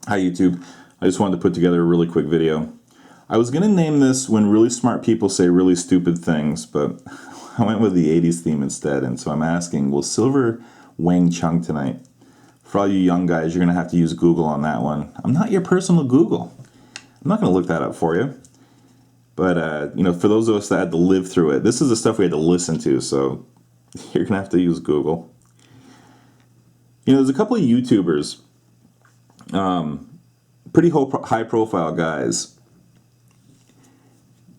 Hi YouTube. I just wanted to put together a really quick video. I was going to name this When Really Smart People Say Really Stupid Things, but I went with the 80's theme instead, and so I'm asking, will Silver Wang Chung tonight? For all you young guys, you're going to have to use Google on that one. I'm not your personal Google. I'm not going to look that up for you. But, for those of us that had to live through it, this is the stuff we had to listen to, so you're going to have to use Google. There's a couple of YouTubers, pretty high-profile guys,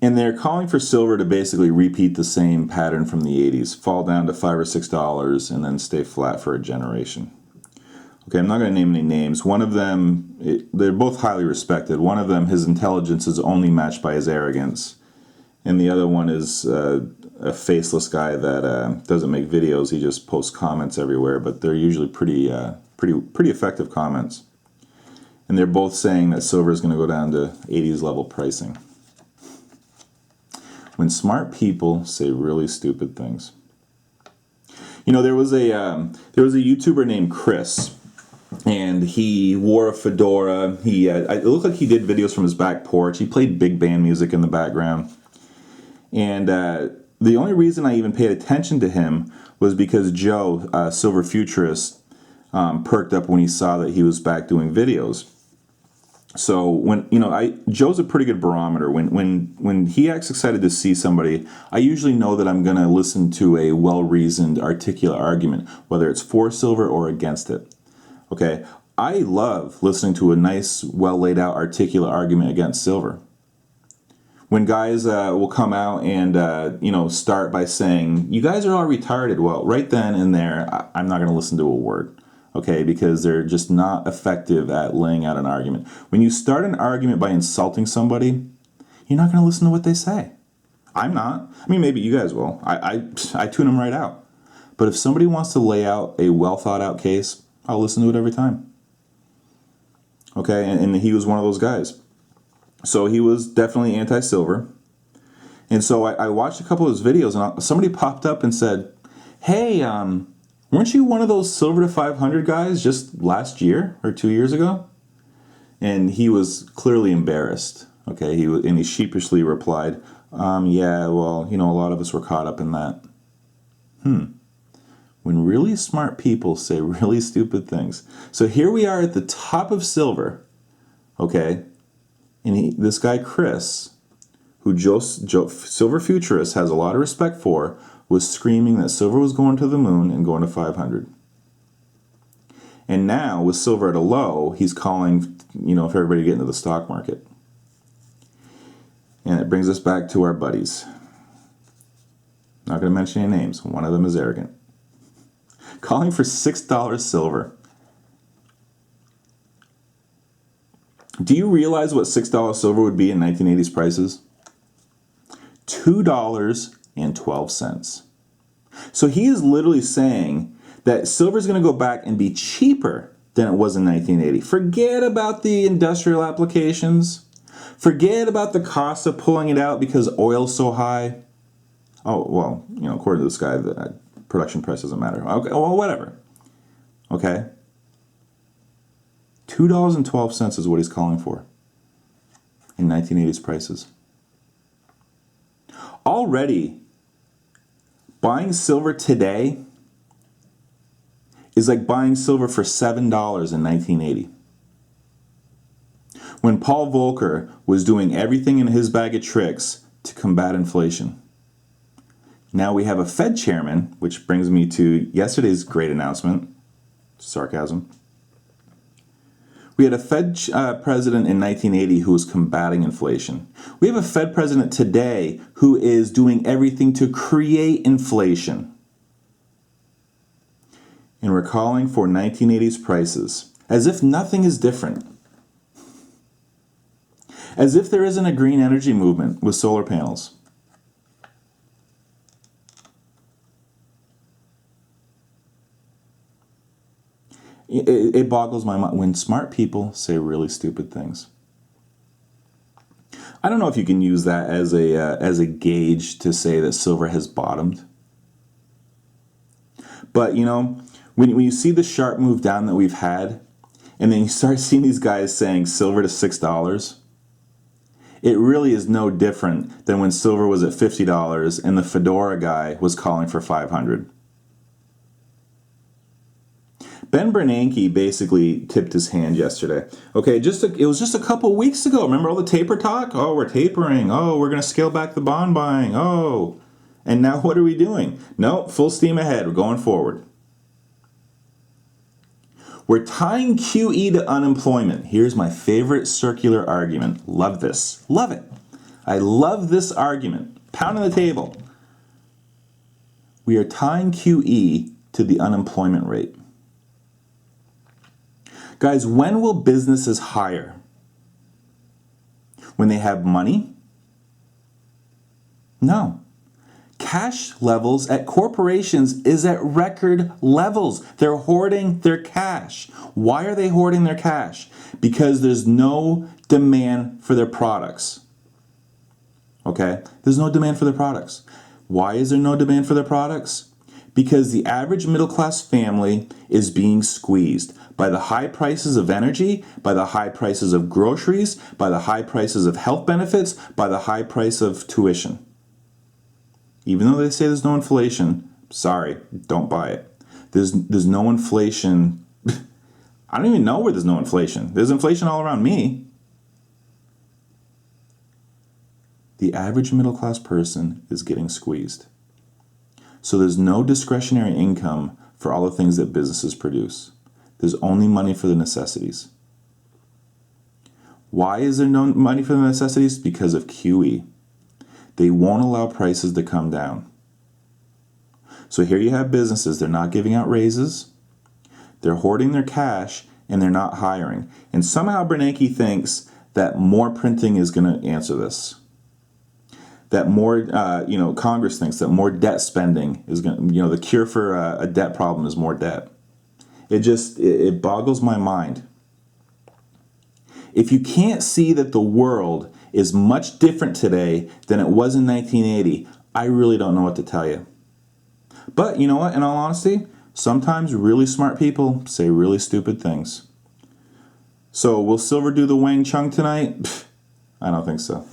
and they're calling for Silver to basically repeat the same pattern from the 80's, fall down to $5 or $6 and then stay flat for a generation. Okay, I'm not going to name any names. One of them, they're both highly respected. One of them, his intelligence is only matched by his arrogance, and the other one is a faceless guy that doesn't make videos. He just posts comments everywhere, but they're usually pretty effective comments. And they're both saying that silver is going to go down to 80's level pricing. When smart people say really stupid things. There was a YouTuber named Chris, and he wore a fedora. It looked like he did videos from his back porch. He played big band music in the background. And the only reason I even paid attention to him was because Joe, Silver Futurist, perked up when he saw that he was back doing videos. So when Joe's a pretty good barometer. When he acts excited to see somebody, I usually know that I'm going to listen to a well-reasoned, articulate argument, whether it's for silver or against it. Okay, I love listening to a nice, well-laid-out, articulate argument against silver. When guys will come out and start by saying, "You guys are all retarded," well, right then and there, I'm not going to listen to a word. Okay, because they're just not effective at laying out an argument. When you start an argument by insulting somebody, you're not going to listen to what they say. I'm not. I mean, maybe you guys will. I tune them right out. But if somebody wants to lay out a well thought out case, I'll listen to it every time. Okay, and he was one of those guys. So he was definitely anti-silver. And so I watched a couple of his videos, and somebody popped up and said, "Hey, weren't you one of those silver to 500 guys just last year or 2 years ago?" And he was clearly embarrassed. Okay, he sheepishly replied, "Yeah, well, a lot of us were caught up in that." When really smart people say really stupid things. So here we are at the top of silver, okay, and this guy Chris, who Joe Silver Futurist has a lot of respect for, was screaming that silver was going to the moon and going to 500. And now, with silver at a low, he's calling, for everybody to get into the stock market. And it brings us back to our buddies. Not going to mention any names. One of them is arrogant. Calling for $6 silver. Do you realize what $6 silver would be in 1980s prices? $2.12. So he is literally saying that silver is going to go back and be cheaper than it was in 1980. Forget about the industrial applications. Forget about the cost of pulling it out because oil's so high. Oh, well, according to this guy, the production price doesn't matter. Okay, well, whatever. Okay? $2.12 is what he's calling for in 1980s prices. Already, buying silver today is like buying silver for $7 in 1980. When Paul Volcker was doing everything in his bag of tricks to combat inflation. Now we have a Fed chairman, which brings me to yesterday's great announcement. Sarcasm. We had a Fed president in 1980 who was combating inflation. We have a Fed president today who is doing everything to create inflation. And we're calling for 1980s prices, as if nothing is different. As if there isn't a green energy movement with solar panels. It boggles my mind when smart people say really stupid things. I don't know if you can use that as a gauge to say that silver has bottomed. But when you see the sharp move down that we've had, and then you start seeing these guys saying silver to $6. It really is no different than when silver was at $50 and the fedora guy was calling for $500. Ben Bernanke basically tipped his hand yesterday. Okay, it was just a couple weeks ago. Remember all the taper talk? Oh, we're tapering. Oh, we're going to scale back the bond buying. Oh, and now what are we doing? No, full steam ahead. We're going forward. We're tying QE to unemployment. Here's my favorite circular argument. Love this. Love it. I love this argument. Pound on the table. We are tying QE to the unemployment rate. Guys, when will businesses hire? When they have money? No. Cash levels at corporations is at record levels. They're hoarding their cash. Why are they hoarding their cash? Because there's no demand for their products. Okay? There's no demand for their products. Why is there no demand for their products? Because the average middle class family is being squeezed by the high prices of energy, by the high prices of groceries, by the high prices of health benefits, by the high price of tuition. Even though they say there's no inflation, sorry, don't buy it. There's no inflation. I don't even know where there's no inflation. There's inflation all around me. The average middle class person is getting squeezed. So there's no discretionary income for all the things that businesses produce. There's only money for the necessities. Why is there no money for the necessities? Because of QE. They won't allow prices to come down. So here you have businesses, they're not giving out raises, they're hoarding their cash, and they're not hiring. And somehow Bernanke thinks that more printing is going to answer this. That more, Congress thinks that more debt spending is going to, the cure for a debt problem is more debt. It boggles my mind. If you can't see that the world is much different today than it was in 1980, I really don't know what to tell you. But you know what, in all honesty, sometimes really smart people say really stupid things. So will silver do the Wang Chung tonight? I don't think so.